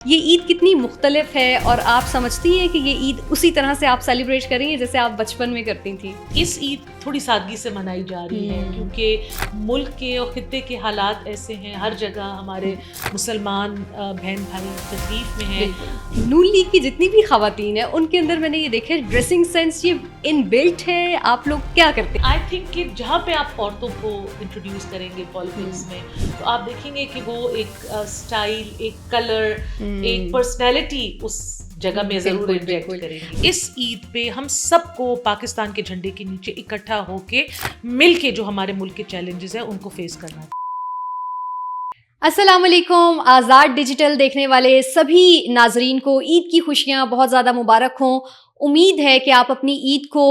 یہ عید کتنی مختلف ہے اور آپ سمجھتی ہیں کہ یہ عید اسی طرح سے آپ سیلیبریٹ کریں گے جیسے آپ بچپن میں کرتی تھیں؟ اس عید تھوڑی سادگی سے منائی جا رہی ہے کیونکہ ملک کے اور خطے کے حالات ایسے ہیں، ہر جگہ ہمارے مسلمان بہن بھائی تکلیف میں ہیں۔ نون لیگ کی جتنی بھی خواتین ہیں ان کے اندر میں نے یہ دیکھا ڈریسنگ سینس یہ ان بلٹ ہے، آپ لوگ کیا کرتے ہیں؟ آئی تھنک کہ جہاں پہ آپ عورتوں کو انٹروڈیوس کریں گے پالیٹکس میں تو آپ دیکھیں گے کہ وہ ایک اسٹائل، ایک کلر، ایک پرسنالٹی اس جگہ میں ضرور انجیکٹ کریں گے۔ اس عید پہ ہم سب کو پاکستان کے جھنڈے کے نیچے اکٹھا ہو کے مل کے جو ہمارے ملک کے چیلنجز ہیں ان کو فیس کرنا ہے۔ السلام علیکم، آزاد ڈیجیٹل دیکھنے والے سبھی ناظرین کو عید کی خوشیاں بہت زیادہ مبارک ہوں۔ امید ہے کہ آپ اپنی عید کو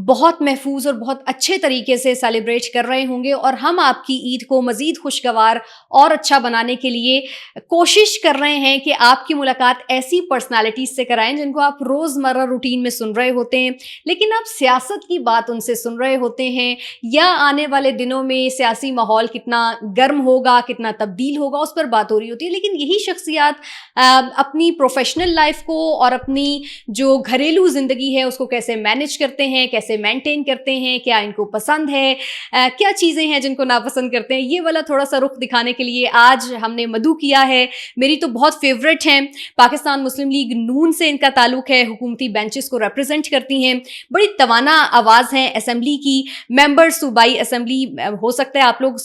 بہت محفوظ اور بہت اچھے طریقے سے سیلیبریٹ کر رہے ہوں گے اور ہم آپ کی عید کو مزید خوشگوار اور اچھا بنانے کے لیے کوشش کر رہے ہیں کہ آپ کی ملاقات ایسی پرسنالٹیز سے کرائیں جن کو آپ روزمرہ روٹین میں سن رہے ہوتے ہیں، لیکن آپ سیاست کی بات ان سے سن رہے ہوتے ہیں یا آنے والے دنوں میں سیاسی ماحول کتنا گرم ہوگا، کتنا تبدیل ہوگا، اس پر بات ہو رہی ہوتی ہے، لیکن یہی شخصیات اپنی پروفیشنل لائف کو اور اپنی جو گھریلو زندگی ہے اس کو کیسے مینج کرتے ہیں، کیسے مینٹین کرتے ہیں، کیا ان کو پسند ہے، کیا چیزیں ہیں جن کو ناپسند کرتے ہیں، یہ والا تھوڑا سا رخ دکھانے کے لیے آج ہم نے مدعو کیا ہے۔ میری تو بہت فیوریٹ ہیں، پاکستان مسلم لیگ نون سے ان کا تعلق ہے، حکومتی بینچز کو ریپرزینٹ کرتی ہیں، بڑی توانا آواز ہیں اسمبلی کی، ممبر صوبائی اسمبلی، ہو سکتا ہے آپ لوگ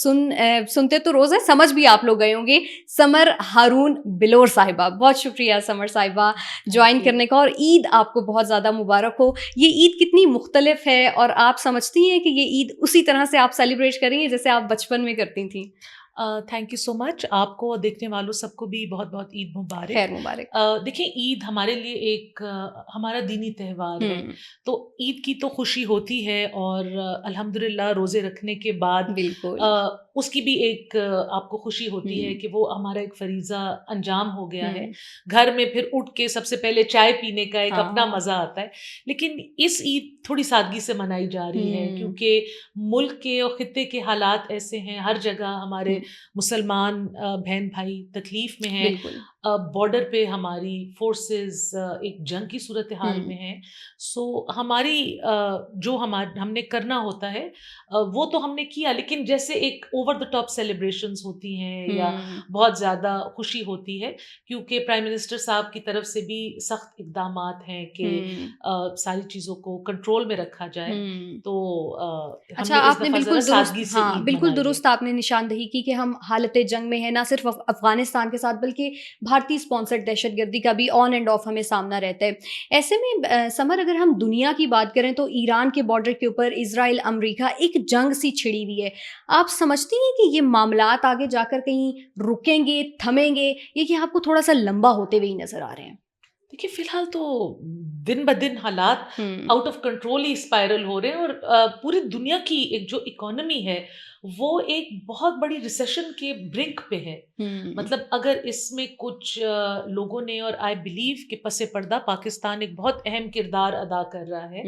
سنتے تو روز ہیں، سمجھ بھی آپ لوگ گئے ہوں گے، سمر ہارون بلور صاحبہ، بہت شکریہ سمر صاحبہ جوائن کرنے کا، اور عید آپ کو بہت زیادہ مبارک ہو۔ یہ عید کتنی مختلف ہے اور آپ سمجھتی ہیں کہ یہ عید اسی طرح سے آپ سیلیبریٹ کریں گے جیسے آپ بچپن میں کرتی تھیں؟ تھینک یو سو مچ، آپ کو اور دیکھنے والوں سب کو بھی بہت بہت عید مبارک۔ خیر مبارک۔ دیکھیں عید ہمارے لیے ایک ہمارا دینی تہوار ہے، تو عید کی تو خوشی ہوتی ہے اور الحمدللہ روزے رکھنے کے بعد بالکل اس کی بھی ایک آپ کو خوشی ہوتی ہے کہ وہ ہمارا ایک فریضہ انجام ہو گیا ہے۔ گھر میں پھر اٹھ کے سب سے پہلے چائے پینے کا ایک اپنا مزہ آتا ہے، لیکن اس عید تھوڑی سادگی سے منائی جا رہی ہے کیونکہ ملک کے اور خطے کے حالات ایسے ہیں، ہر جگہ ہمارے مسلمان بہن بھائی تکلیف میں ہیں، بارڈر پہ ہماری فورسز ایک جنگ کی صورتحال میں ہیں، سو ہماری جو ہم نے کرنا ہوتا ہے وہ تو ہم نے کیا، لیکن جیسے ایک اوور دا ٹاپ سیلیبریشنز ہوتی ہیں یا بہت زیادہ خوشی ہوتی ہے کیونکہ پرائم منسٹر صاحب کی طرف سے بھی سخت اقدامات ہیں کہ ساری چیزوں کو کنٹرول میں رکھا جائے، تو اچھا، آپ نے بالکل درست، ہاں بالکل درست آپ نے نشاندہی کی کہ ہم حالت جنگ میں ہیں، نہ صرف افغانستان کے ساتھ بلکہ بھارتی اسپانسرڈ دہشت گردی کا بھی آن اینڈ آف ہمیں سامنا رہتا ہے۔ ایسے میں سمر اگر ہم دنیا کی بات کریں تو ایران کے بارڈر کے اوپر اسرائیل امریکہ ایک جنگ سی چھڑی ہوئی ہے، آپ سمجھتی ہیں کہ یہ معاملات آگے جا کر کہیں رکیں گے، تھمیں گے، یہ کہ آپ کو تھوڑا سا لمبا ہوتے ہوئے ہی نظر آ رہے ہیں؟ دیکھیے فی الحال تو دن بدن حالات آؤٹ آف کنٹرول ہی اسپائرل ہو رہے ہیں اور پوری دنیا کی ایک جو اکانومی ہے وہ ایک بہت بڑی ریسیشن کے برنک پہ ہے۔ مطلب اگر اس میں کچھ لوگوں نے، اور آئی بلیو کہ پس پردہ پاکستان ایک بہت اہم کردار ادا کر رہا ہے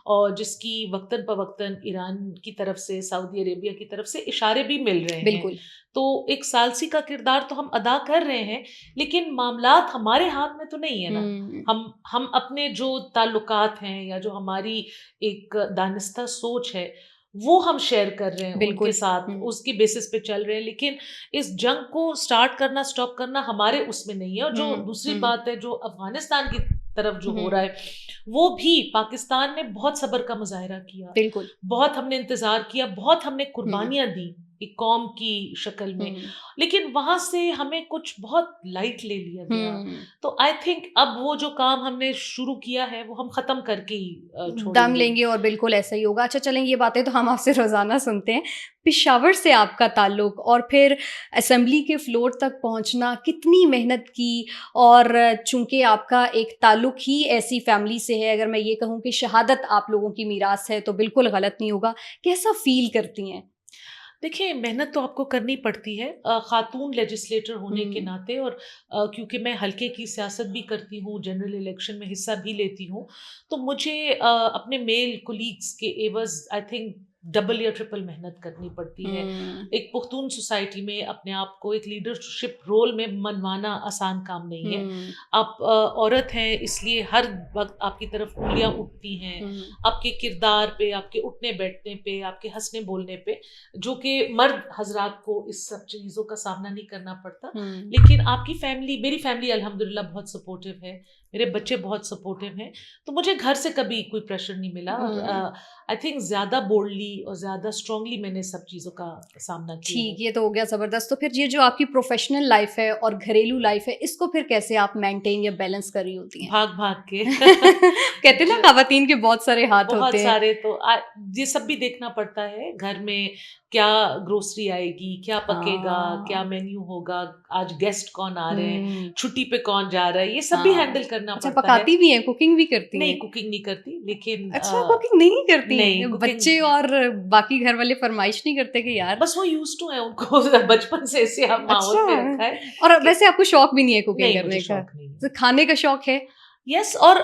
اور جس کی وقتاً فوقتاً ایران کی طرف سے، سعودی عربیہ کی طرف سے اشارے بھی مل رہے ہیں، بالکل، تو ایک ثالثی کا کردار تو ہم ادا کر رہے ہیں، لیکن معاملات ہمارے ہاتھ میں تو نہیں ہے نا۔ ہم اپنے جو تعلقات ہیں یا جو ہماری ایک دانستہ سوچ ہے وہ ہم شیئر کر رہے ہیں ان کے ساتھ، اس کی بیسس پہ چل رہے ہیں، لیکن اس جنگ کو سٹارٹ کرنا، سٹاپ کرنا ہمارے اس میں نہیں ہے۔ اور جو دوسری بات ہے، جو افغانستان کی طرف جو ہو رہا ہے وہ بھی پاکستان نے بہت صبر کا مظاہرہ کیا، بالکل بہت ہم نے انتظار کیا، بہت ہم نے قربانیاں دی ایک قوم کی شکل میں، لیکن وہاں سے ہمیں کچھ بہت لائٹ لے لیا گیا، تو آئی تھنک اب وہ جو کام ہم نے شروع کیا ہے وہ ہم ختم کر کے ہی دم لیں گے، اور بالکل ایسا ہی ہوگا۔ اچھا چلیں، یہ باتیں تو ہم آپ سے روزانہ سنتے ہیں، پشاور سے آپ کا تعلق اور پھر اسمبلی کے فلور تک پہنچنا کتنی محنت کی، اور چونکہ آپ کا ایک تعلق ہی ایسی فیملی سے ہے، اگر میں یہ کہوں کہ شہادت آپ لوگوں کی میراث ہے تو بالکل غلط نہیں ہوگا، کیسا فیل کرتی ہیں؟ دیکھیں محنت تو آپ کو کرنی پڑتی ہے خاتون لیجسلیٹر ہونے کے ناطے، اور کیونکہ میں حلقے کی سیاست بھی کرتی ہوں، جنرل الیکشن میں حصہ بھی لیتی ہوں، تو مجھے اپنے میل کولیگز کے عوض آئی تھنک ڈبل یا ٹرپل محنت کرنی پڑتی ہے. ایک پختون سوسائٹی میں اپنے آپ کو ایک لیڈرشپ رول میں منوانا آسان کام نہیں ہے. آپ عورت ہیں اس لیے ہر وقت آپ کی طرف انگلیاں اٹھتی ہیں آپ کے کردار پہ, آپ کے اٹھنے بیٹھنے پہ, آپ کے ہنسنے بولنے پہ, جو کہ مرد حضرات کو اس سب چیزوں کا سامنا نہیں کرنا پڑتا. لیکن آپ کی فیملی, میری فیملی الحمدللہ بہت سپورٹیو ہے, میرے بچے بہت سپورٹیو ہیں, تو مجھے گھر سے کبھی کوئی پریشر نہیں ملا. اور آئی تھنک زیادہ بولڈلی اور زیادہ اسٹرانگلی میں نے سب چیزوں کا سامنا کیا. ٹھیک, یہ تو ہو گیا زبردست. تو پھر یہ جو آپ کی پروفیشنل لائف ہے اور گھریلو لائف ہے, اس کو پھر کیسے آپ مینٹین یا بیلنس کر رہی ہوتی ہیں؟ بھاگ کے کہتے ہیں نا خواتین کے بہت سارے ہاتھ بہت ہوتے ہیں. سارے, تو یہ سب بھی دیکھنا پڑتا ہے. گھر میں کیا گروسری آئے گی, کیا پکے گا, کیا مینیو ہوگا, آج گیسٹ کون آ رہے ہیں, چھٹی پہ کون جا رہا ہے, یہ سب بھی ہینڈل کرنا پڑتا ہے. پکاتی بھی ہیں, کوکنگ بھی کرتی ہیں؟ نہیں, کوکنگ نہیں کرتی. لیکن اچھا, کوکنگ نہیں کرتی ہیں؟ نہیں, بچے اور باقی گھر والے فرمائش نہیں کرتے کہ یار؟ بس وہ یوز ٹو ہیں, ان کو بچپن سے ایسے ہم ماحول میں رکھا ہے. اور ویسے آپ کو شوق بھی نہیں ہے کوکنگ کرنے کا؟ شوق نہیں, کھانے کا شوق ہے. یس. اور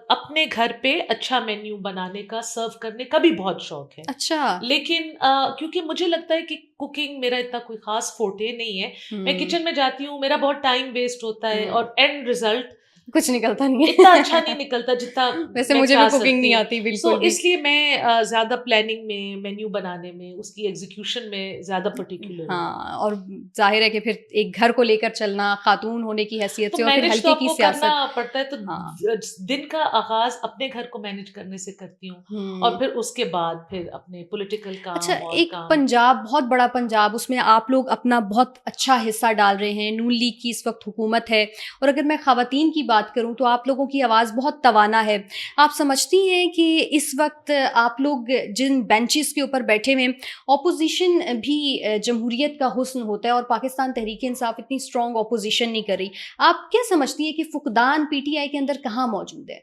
اپنے گھر پہ اچھا مینیو بنانے کا, سرو کرنے کا بھی بہت شوق ہے. اچھا. لیکن کیونکہ مجھے لگتا ہے کہ کوکنگ میرا اتنا کوئی خاص فورٹے نہیں ہے. میں کچن میں جاتی ہوں, میرا بہت ٹائم ویسٹ ہوتا ہے, اور اینڈ ریزلٹ کچھ نکلتا نہیں ہے, اتنا اچھا نہیں نکلتا جتنا ویسے مجھے بھی کوکنگ نہیں آتی بالکل بھی. اس لیے میں زیادہ پلاننگ میں, مینیو بنانے میں, اس کی ایگزیکیوشن میں زیادہ پرٹیکولر. ہاں, اور ظاہر ہے کہ پھر ایک گھر کو لے کر چلنا, خاتون ہونے کی حیثیت سے, اور پھر ہلکے کی سیاست کرنا پڑتا ہے. تو دن کا آغاز اپنے گھر کو مینیج کرنے سے کرتی ہوں, اور پھر اس کے بعد پھر اپنے پولیٹیکل کام. اچھا, ایک پنجاب, بہت بڑا پنجاب, اس میں آپ لوگ اپنا بہت اچھا حصہ ڈال رہے ہیں. نون لیگ کی اس وقت حکومت ہے, اور اگر میں خواتین کی بات کروں تو آپ لوگوں کی آواز بہت توانا ہے. آپ سمجھتی ہیں کہ اس وقت آپ لوگ جن بینچز کے اوپر بیٹھے ہوئے, اپوزیشن بھی جمہوریت کا حسن ہوتا ہے, اور پاکستان تحریک انصاف اتنی اسٹرانگ اپوزیشن نہیں کر رہی. آپ کیا سمجھتی ہیں کہ فقدان پی ٹی آئی کے اندر کہاں موجود ہے؟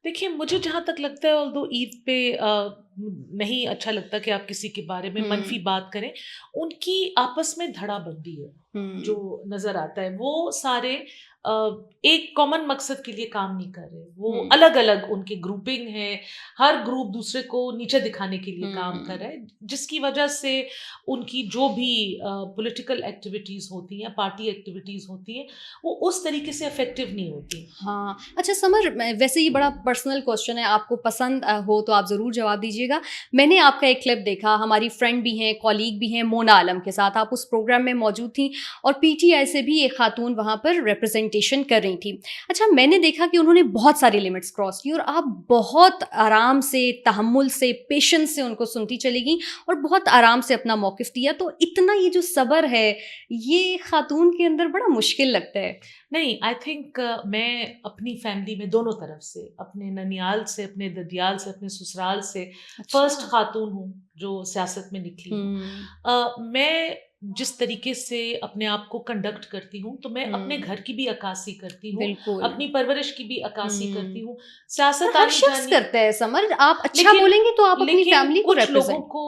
دیکھیے, مجھے جہاں تک لگتا ہے, although عید پہ نہیں اچھا لگتا کہ آپ کسی کے بارے میں منفی بات کریں, ان کی آپس میں دھڑا بندی ہے جو نظر آتا ہے. وہ سارے ایک کامن مقصد کے لیے کام نہیں کر رہے, وہ الگ الگ ان کی گروپنگ ہے, ہر گروپ دوسرے کو نیچے دکھانے کے لیے کام کر رہا ہے, جس کی وجہ سے ان کی جو بھی پولیٹیکل ایکٹیویٹیز ہوتی ہیں, پارٹی ایکٹیویٹیز ہوتی ہیں, وہ اس طریقے سے افیکٹو نہیں ہوتی. ہاں. اچھا سمر, ویسے یہ بڑا پرسنل کوشچن ہے, آپ کو پسند ہو تو آپ ضرور جواب دیجیے گا. میں نے آپ کا ایک کلپ دیکھا, ہماری فرینڈ بھی ہیں, کولیگ بھی ہیں, مونا عالم کے ساتھ آپ اس پروگرام میں موجود تھیں, اور پی ٹی آئی سے بھی ایک خاتون وہاں پر ریپرزینٹیشن کر رہی تھی. اچھا, میں نے دیکھا کہ انہوں نے بہت ساری لمٹس کراس کی, اور آپ بہت آرام سے, تحمل سے, پیشنس سے ان کو سنتی چلی گئیں, اور بہت آرام سے اپنا موقف دیا. تو اتنا یہ جو صبر ہے, یہ خاتون کے اندر بڑا مشکل لگتا ہے. نہیں, آئی تھنک میں اپنی فیملی میں دونوں طرف سے, اپنے ننیال سے, اپنے ددیال سے, اپنے سسرال سے فرسٹ خاتون ہوں جو سیاست میں نکلی ہوں. میں جس طریقے سے اپنے آپ کو کنڈکٹ کرتی ہوں, تو میں اپنے گھر کی بھی عکاسی کرتی ہوں, اپنی پرورش کی بھی عکاسی کرتی ہوں. سیاست ہر شخص کرتا ہے سمر, آپ اچھا بولیں گے تو آپ اپنی فیملی کو کچھ لوگوں کو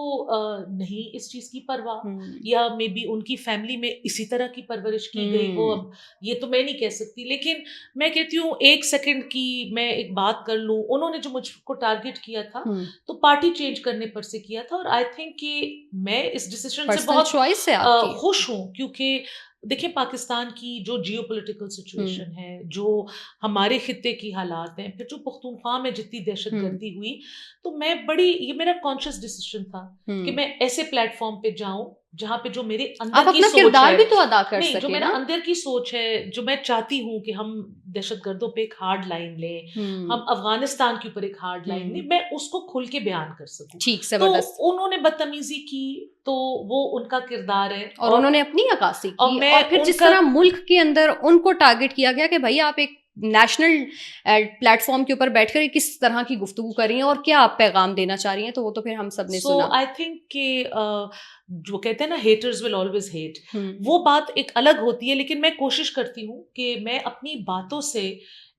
نہیں اس چیز کی پرواہ, یا مے بی ان کی فیملی میں اسی طرح کی پرورش کی گئی ہو. اب یہ تو میں نہیں کہہ سکتی, لیکن میں کہتی ہوں ایک سیکنڈ کی میں ایک بات کر لوں, انہوں نے جو مجھ کو ٹارگٹ کیا تھا تو پارٹی چینج کرنے پر سے کیا تھا, اور آئی تھنک کہ میں اس ڈیسیژن سے بہت خوش ہوں. کیونکہ دیکھیں, پاکستان کی جو جیو پولیٹیکل سچویشن ہے, جو ہمارے خطے کی حالات ہیں, پھر جو پختونخوا میں جتنی دہشت گردی ہوئی, تو میں یہ میرا کانشیس ڈیسیژن تھا کہ میں ایسے پلیٹ فارم پہ جاؤں جہاں پہ جو میرے اندر کی سوچ ہے, بھی تو ادا کر نہیں, جو میرا اندر کی سوچ ہے, جو میں چاہتی ہوں کہ ہم دہشت گردوں پہ ایک ہارڈ لائن لیں, ہم افغانستان کے اوپر ایک ہارڈ لائن لیں, میں اس کو کھل کے بیان کر سکوں. تو انہوں نے بدتمیزی کی, تو وہ ان کا کردار ہے, اور انہوں نے اپنی عکاسی کی, اور پھر جس طرح ملک کے اندر ان کو ٹارگٹ کیا گیا کہ بھائی آپ ایک نیشنل پلیٹ فارم کے اوپر بیٹھ کر کس طرح کی گفتگو کر رہی ہیں, اور کیا آپ پیغام دینا چاہ رہی ہیں, تو وہ تو پھر ہم سب نے سنا. سو آئی تھنک کہ جو کہتے ہیں نا, ہیٹرز ول آلویز ہیٹ, وہ بات ایک الگ ہوتی ہے. لیکن میں کوشش کرتی ہوں کہ میں اپنی باتوں سے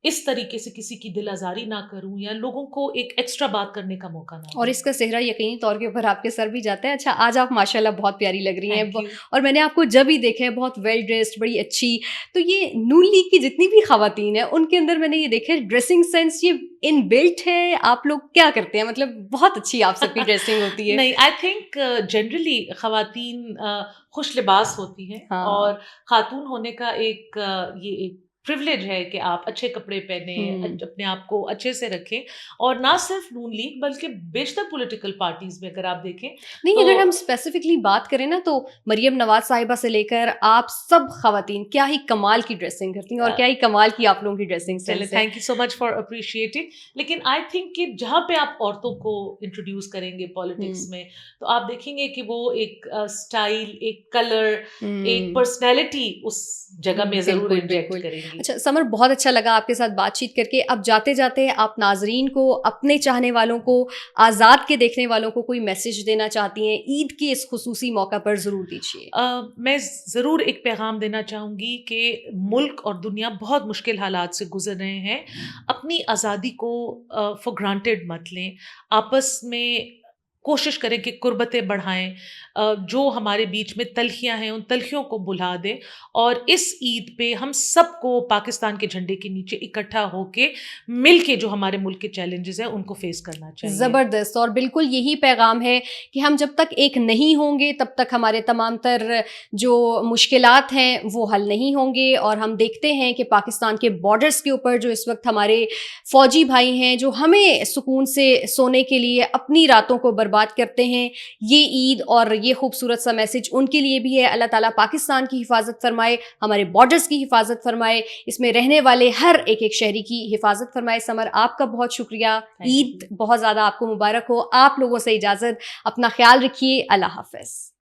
اس طریقے سے کسی کی دل آزاری نہ کروں یا لوگوں کو ایک ایکسٹرا بات کرنے کا موقع نہ دوں. اور اس کا صحرا یقینی طور کے اوپر آپ کے سر بھی جاتا ہے. اچھا, آج آپ ماشاء اللہ بہت پیاری لگ رہی ہیں, Thank you. اور میں نے آپ کو جب ہی دیکھا ہے بہت ویل ڈریسڈ, بڑی اچھی. تو یہ نون لیگ کی جتنی بھی خواتین ہیں ان کے اندر میں نے یہ دیکھا ہے ڈریسنگ سینس یہ ان بلٹ ہے. آپ لوگ کیا کرتے ہیں, مطلب بہت اچھی آپ سب کی ڈریسنگ ہوتی ہے. نہیں, آئی تھنک جنرلی خواتین خوش لباس ہوتی ہیں, ہاں. اور خاتون ہونے کا یہ ایک پریولیج ہے کہ آپ اچھے کپڑے پہنیں, اپنے آپ کو اچھے سے رکھیں. اور نہ صرف نون لیگ بلکہ بیشتر پولیٹیکل پارٹیز میں اگر آپ دیکھیں نہیں, اگر ہم اسپیسیفکلی بات کریں نا تو مریم نواز صاحبہ سے لے کر آپ سب خواتین کیا ہی کمال کی ڈریسنگ کرتی ہیں, اور کیا ہی کمال کی آپ لوگوں کی ڈریسنگ سینس ہے. Thank you so much for appreciating. لیکن آئی تھنک کہ جہاں پہ آپ عورتوں کو انٹروڈیوس کریں گے پالیٹکس میں تو آپ دیکھیں گے کہ وہ ایک اسٹائل, ایک کلر, ایک پرسنالٹی اس جگہ میں ضرور انجیکٹ کریں گی. اچھا سمر, بہت اچھا لگا آپ کے ساتھ بات چیت کر کے. اب جاتے جاتے آپ ناظرین کو, اپنے چاہنے والوں کو, آزاد کے دیکھنے والوں کو کوئی میسج دینا چاہتی ہیں عید کے اس خصوصی موقع پر, ضرور دیجیے. میں ضرور ایک پیغام دینا چاہوں گی کہ ملک اور دنیا بہت مشکل حالات سے گزر رہے ہیں. اپنی آزادی کو فار گرانٹیڈ مت لیں. آپس میں کوشش کریں کہ قربتیں بڑھائیں. جو ہمارے بیچ میں تلخیاں ہیں ان تلخیوں کو بھلا دیں, اور اس عید پہ ہم سب کو پاکستان کے جھنڈے کے نیچے اکٹھا ہو کے مل کے جو ہمارے ملک کے چیلنجز ہیں ان کو فیس کرنا چاہیے. زبردست, اور بالکل یہی پیغام ہے کہ ہم جب تک ایک نہیں ہوں گے تب تک ہمارے تمام تر جو مشکلات ہیں وہ حل نہیں ہوں گے. اور ہم دیکھتے ہیں کہ پاکستان کے بارڈرز کے اوپر جو اس وقت ہمارے فوجی بھائی ہیں جو ہمیں سکون سے سونے کے لیے اپنی راتوں کو برباد کرتے ہیں, یہ عید اور یہ خوبصورت سا میسج ان کے لیے بھی ہے. اللہ تعالیٰ پاکستان کی حفاظت فرمائے, ہمارے بارڈرز کی حفاظت فرمائے, اس میں رہنے والے ہر ایک شہری کی حفاظت فرمائے. سمر, آپ کا بہت شکریہ. عید بہت زیادہ آپ کو مبارک ہو. آپ لوگوں سے اجازت, اپنا خیال رکھیے. اللہ حافظ.